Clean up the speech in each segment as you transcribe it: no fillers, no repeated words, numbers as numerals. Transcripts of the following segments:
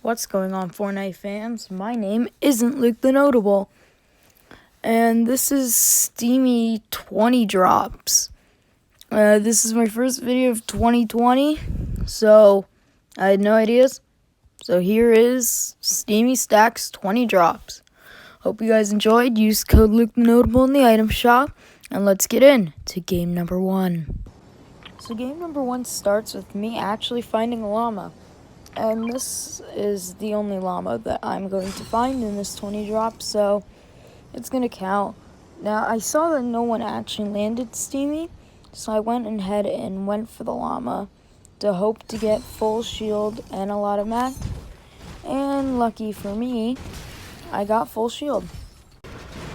What's going on, Fortnite fans? My name isn't Luke the Notable, and this is Steamy 20 drops. This is my first video of 2020, so I had no ideas. So here is Steamy Stacks 20 drops. Hope you guys enjoyed. Use code Luke the Notable in the item shop, and let's get in to game number 1. So game number 1 starts with me actually finding a llama. And this is the only llama that I'm going to find in this 20 drop, so it's going to count. Now, I saw that no one actually landed Steamy, so I went ahead and went for the llama to hope to get full shield and a lot of max. And lucky for me, I got full shield.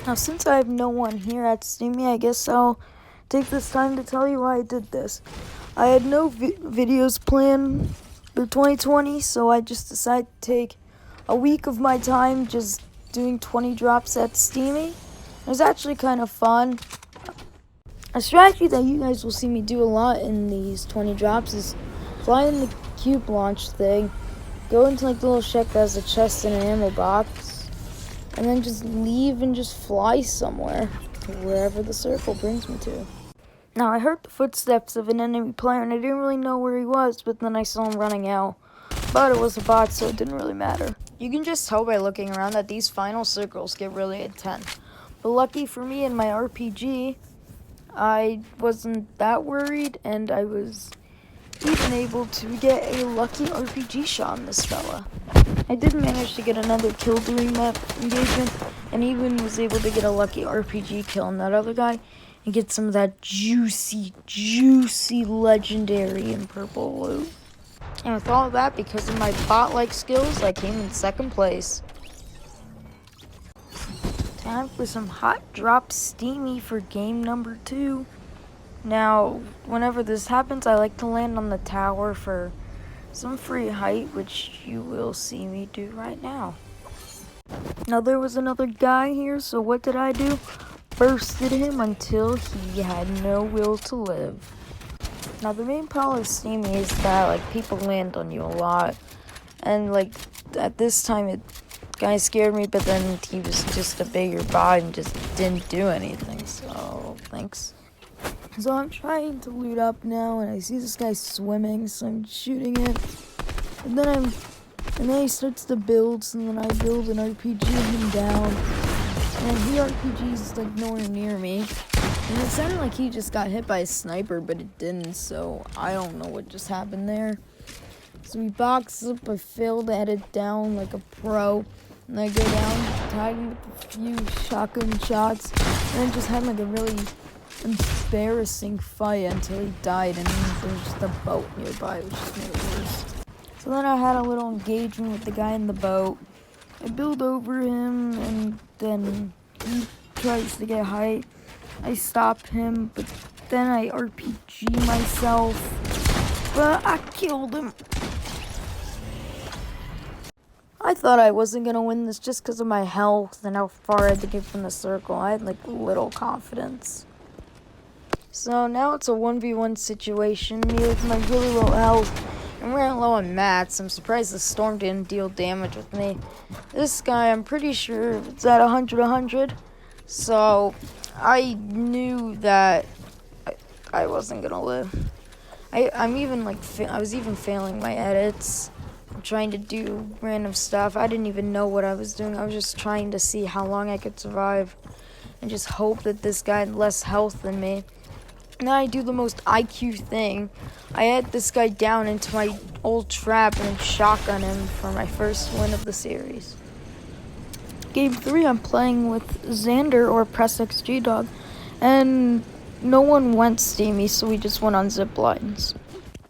Now, since I have no one here at Steamy, I guess I'll take this time to tell you why I did this. I had no videos planned for 2020, so I just decided to take a week of my time just doing 20 drops at Steamy. It was actually kind of fun. A strategy that you guys will see me do a lot in these 20 drops is fly in the cube launch thing, go into like the little shack that has a chest and an ammo box, and then just leave and just fly somewhere, wherever the circle brings me to. Now, I heard the footsteps of an enemy player, and I didn't really know where he was, but then I saw him running out. But it was a bot, so it didn't really matter. You can just tell by looking around that these final circles get really intense. But lucky for me in my RPG, I wasn't that worried, and I was even able to get a lucky RPG shot on this fella. I did manage to get another kill during that engagement, and even was able to get a lucky RPG kill on that other guy, and get some of that juicy legendary and purple loot. And with all of that, because of my bot-like skills, I came in second place. Time for some hot drop Steamy for game number 2. Now, whenever this happens, I like to land on the tower for some free height, which you will see me do right now. Now, there was another guy here, so what did I do? Bursted him until he had no will to live. Now, the main problem with Steamy is that, like, people land on you a lot. And, like, at this time, it kind of scared me, but then he was just a bigger bot and just didn't do anything, so thanks. So I'm trying to loot up now, and I see this guy swimming, so I'm shooting it. And then he starts to build, so then I build an RPG him down. And he RPG's like nowhere near me. And it sounded like he just got hit by a sniper, but it didn't, so I don't know what just happened there. So we box up, I failed to head it down like a pro. And I go down, tagged him with a few shotgun shots, and then just had like a really embarrassing fight until he died, and there was just a boat nearby, which just made it worse. So then I had a little engagement with the guy in the boat. I build over him, and then he tries to get height. I stop him, but then I RPG myself. But I killed him. I thought I wasn't going to win this just because of my health and how far I had to get from the circle. I had like little confidence. So now it's a 1v1 situation. Me with my really low health. I'm running low on mats. I'm surprised the storm didn't deal damage with me. This guy, I'm pretty sure it's at 100. So I knew that I wasn't gonna live. I was even failing my edits. I'm trying to do random stuff. I didn't even know what I was doing. I was just trying to see how long I could survive and just hope that this guy had less health than me. Now I do the most IQ thing. I had this guy down into my old trap and then shotgun him for my first win of the series. Game 3, I'm playing with Xander or Press XG Dog, and no one went Steamy, so we just went on zip lines.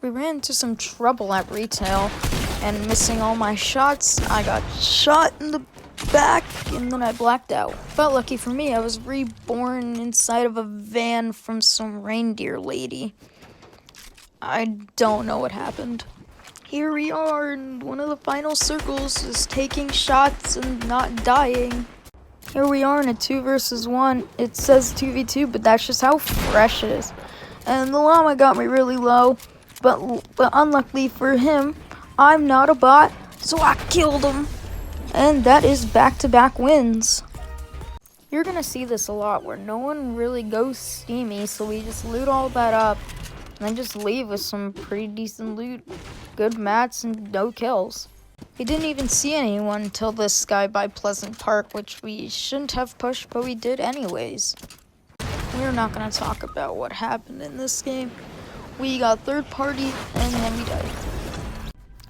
We ran into some trouble at retail, and missing all my shots, I got shot in the back, and then I blacked out. But lucky for me, I was reborn inside of a van from some reindeer lady. I don't know what happened. Here we are, and one of the final circles is taking shots and not dying. Here we are in a 2 versus 1. It says 2v2, but that's just how fresh it is. And the llama got me really low, but unluckily for him, I'm not a bot, So I killed him. And that is back-to-back wins. You're gonna see this a lot where no one really goes steamy, so we just loot all that up and then just leave with some pretty decent loot, good mats, and no kills. We didn't even see anyone until this guy by Pleasant Park, which we shouldn't have pushed, but we did anyways. We're not gonna talk about what happened in this game. We got third party and then we died.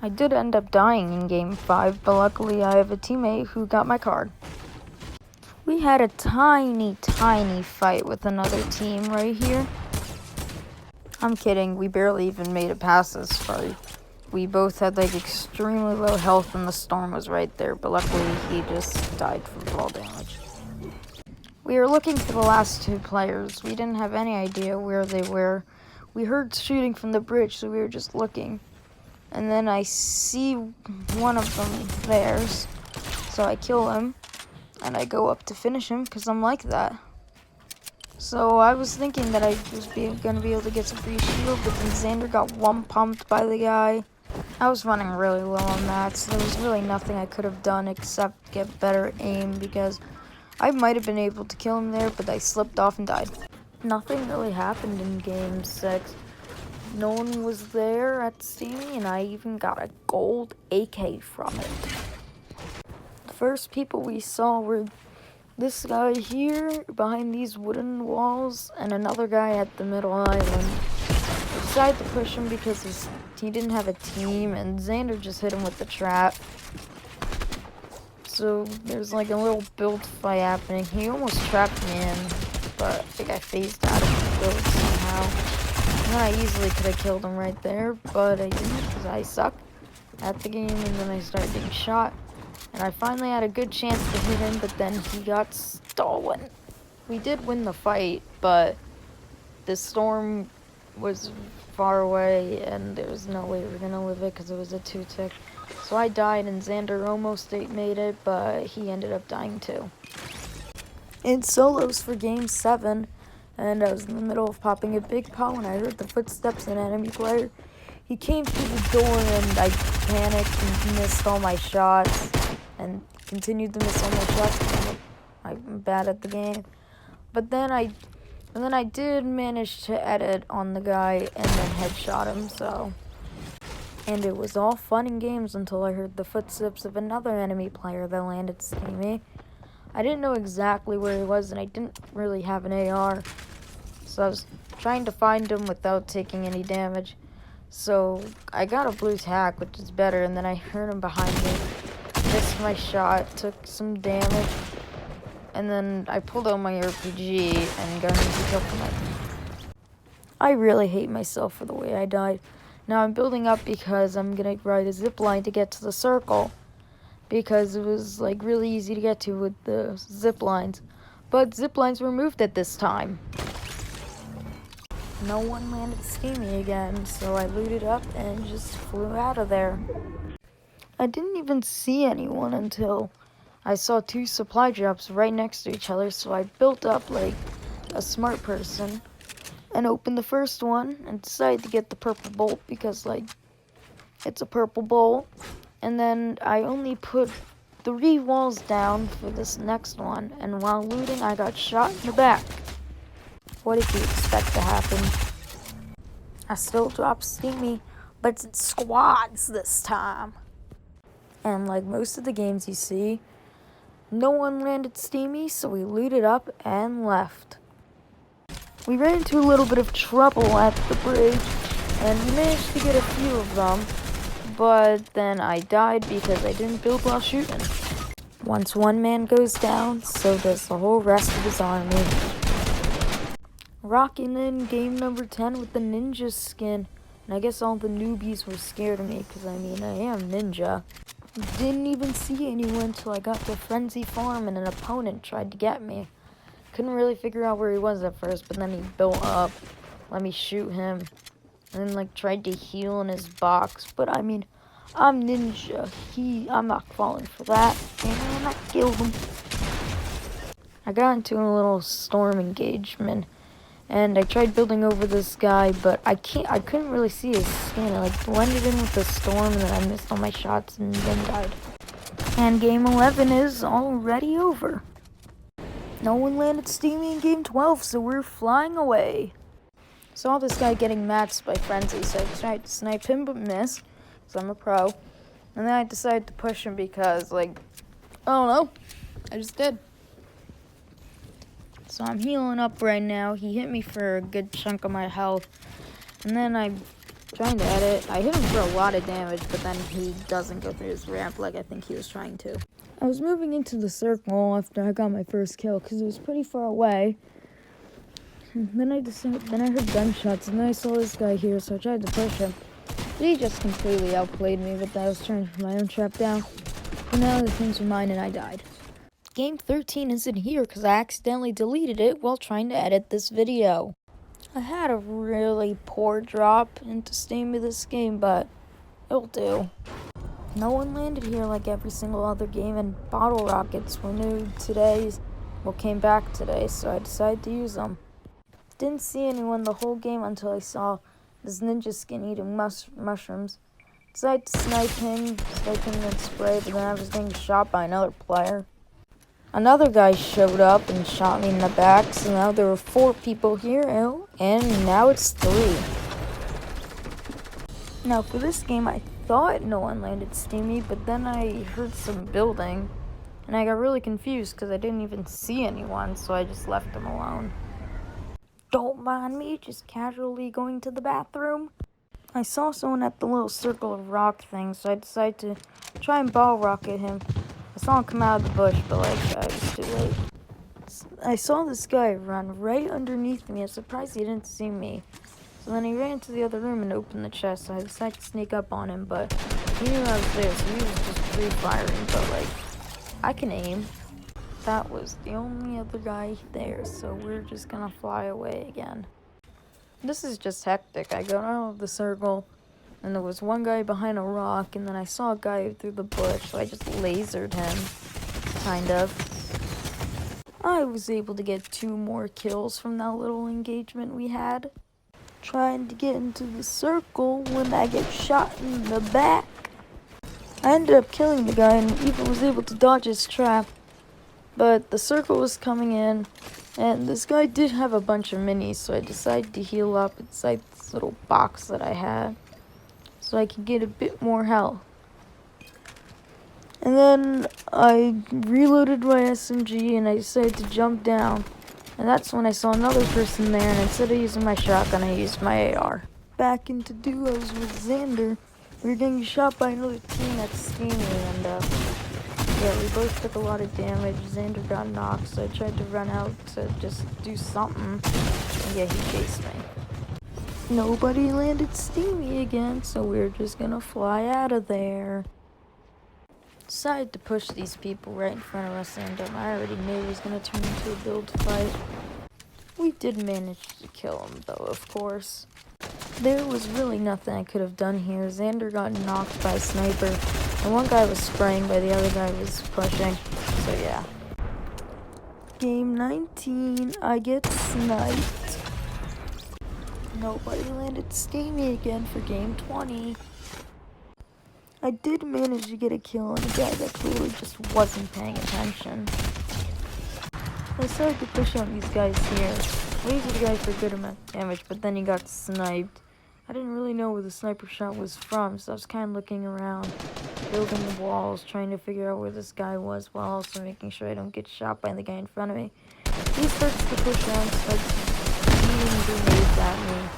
I did end up dying in game 5, but luckily I have a teammate who got my card. We had a tiny fight with another team right here. I'm kidding, we barely even made it past this fight. We both had like extremely low health and the storm was right there, but luckily he just died from fall damage. We were looking for the last 2 players. We didn't have any idea where they were. We heard shooting from the bridge, so we were just looking. And then I see one of them theirs, so I kill him. And I go up to finish him because I'm like that. So I was thinking that I was going to be able to get some free shield, but then Xander got one pumped by the guy. I was running really low on that, so there was really nothing I could have done except get better aim because I might have been able to kill him there, but I slipped off and died. Nothing really happened in game 6. No one was there at Steamy, and I even got a gold AK from it. The first people we saw were this guy here behind these wooden walls and another guy at the middle island. I decided to push him because he didn't have a team, and Xander just hit him with the trap. So there's like a little build fight happening. He almost trapped me in, but I think I phased out of the build somehow. And then I easily could have killed him right there, but I didn't because I suck at the game, and then I started getting shot. And I finally had a good chance to hit him, but then he got stolen. We did win the fight, but the storm was far away, and there was no way we were going to live it because it was a 2-tick. So I died, and Xander almost made it, but he ended up dying too. In solos for game 7, and I was in the middle of popping a big pot when I heard the footsteps of an enemy player. He came through the door, and I panicked and missed all my shots. And continued to miss all my shots. I'm bad at the game. But then I did manage to edit on the guy and then headshot him, so. And it was all fun and games until I heard the footsteps of another enemy player that landed steamy. I didn't know exactly where he was, and I didn't really have an AR. So I was trying to find him without taking any damage. So I got a blue tack, which is better, and then I heard him behind me. Missed my shot, took some damage, and then I pulled out my RPG and got an easy kill from it. I really hate myself for the way I died. Now I'm building up because I'm gonna ride a zip line to get to the circle, because it was like really easy to get to with the zip lines. But zip lines were moved at this time. No one landed steamy again, so I looted up and just flew out of there. I didn't even see anyone until I saw 2 supply drops right next to each other, so I built up like a smart person and opened the first one and decided to get the purple bolt because like it's a purple bolt. And then I only put 3 walls down for this next one, and while looting I got shot in the back. What did you expect to happen? I still dropped steamy, but it's in squads this time. And like most of the games you see, no one landed steamy, so we looted up and left. We ran into a little bit of trouble at the bridge, and we managed to get a few of them, but then I died because I didn't build while shooting. Once one man goes down, so does the whole rest of his army. Rocking in game number 10 with the ninja skin, and I guess all the newbies were scared of me because I mean I am ninja. Didn't even see anyone till I got to Frenzy Farm and an opponent tried to get me. Couldn't really figure out where he was at first, but then he built up, let me shoot him, and then like tried to heal in his box. But I mean, I'm ninja. I'm not falling for that, and I killed him. I got into a little storm engagement, And I tried building over this guy, but I couldn't really see his skin. It like blended in with the storm, and then I missed all my shots and then died. And game 11 is already over. No one landed Steamy in game 12, so we're flying away. Saw this guy getting matched by Frenzy, so I tried to snipe him but missed, because I'm a pro. And then I decided to push him because, like, I don't know, I just did. So I'm healing up right now. He hit me for a good chunk of my health. And then I'm trying to edit. I hit him for a lot of damage, but then he doesn't go through his ramp like I think he was trying to. I was moving into the circle after I got my first kill because it was pretty far away. And then I heard gunshots, and then I saw this guy here, so I tried to push him. But he just completely outplayed me, but I was trying to put my own trap down. And now the things were mine, and I died. Game 13 isn't here because I accidentally deleted it while trying to edit this video. I had a really poor drop into Steamy this game, but it'll do. No one landed here like every single other game, and bottle rockets were new today, came back today, so I decided to use them. Didn't see anyone the whole game until I saw this ninja skin eating mushrooms. Decided to snipe him and spray, but then I was getting shot by another player. Another guy showed up and shot me in the back, so now there were 4 people here, and now it's 3. Now for this game, I thought no one landed Steamy, but then I heard some building, and I got really confused because I didn't even see anyone, so I just left them alone. Don't mind me, just casually going to the bathroom. I saw someone at the little circle of rock thing, so I decided to try and ball rocket him. I saw him come out of the bush, but I was too late. I saw this guy run right underneath me. I'm surprised he didn't see me. So then he ran into the other room and opened the chest, so I decided to sneak up on him, but he knew I was there, so he was just free-firing, but I can aim. That was the only other guy there, so we're just gonna fly away again. This is just hectic. I got out of the circle, and there was one guy behind a rock, and then I saw a guy through the bush, so I just lasered him, kind of. I was able to get 2 more kills from that little engagement we had. Trying to get into the circle when I get shot in the back. I ended up killing the guy and even was able to dodge his trap. But the circle was coming in, and this guy did have a bunch of minis, so I decided to heal up inside this little box that I had, so I could get a bit more health. And then I reloaded my SMG, and I decided to jump down. And that's when I saw another person there, and instead of using my shotgun, I used my AR. Back into duos with Xander. We were getting shot by another team that's Steamy, and yeah, we both took a lot of damage. Xander got knocked, so I tried to run out to just do something. And yeah, he chased me. Nobody landed Steamy again, so we're just gonna fly out of there. Decided to push these people right in front of us, and I already knew it was gonna turn into a build fight. We did manage to kill him, though, of course. There was really nothing I could have done here. Xander got knocked by a sniper, and one guy was spraying, but the other guy was pushing, so yeah. Game 19, I get sniped. Nobody landed Steamy again for game 20. I did manage to get a kill on a guy that clearly just wasn't paying attention. I started to push on these guys here. Lasered the guy for a good amount of damage, but then he got sniped. I didn't really know where the sniper shot was from, so I was kind of looking around, building the walls, trying to figure out where this guy was, while also making sure I don't get shot by the guy in front of me. He starts to push on, starts shooting grenades at me.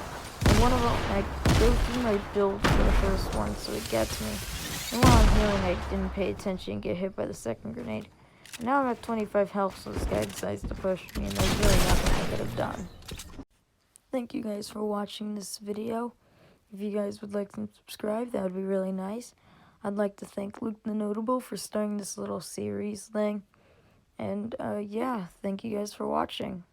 And one of them, I go through my build for the first one, so it gets me. And while I'm healing, I didn't pay attention and get hit by the second grenade. And now I'm at 25 health, so this guy decides to push me, and there's really nothing I could have done. Thank you guys for watching this video. If you guys would like to subscribe, that would be really nice. I'd like to thank Luke the Notable for starting this little series thing. And yeah, thank you guys for watching.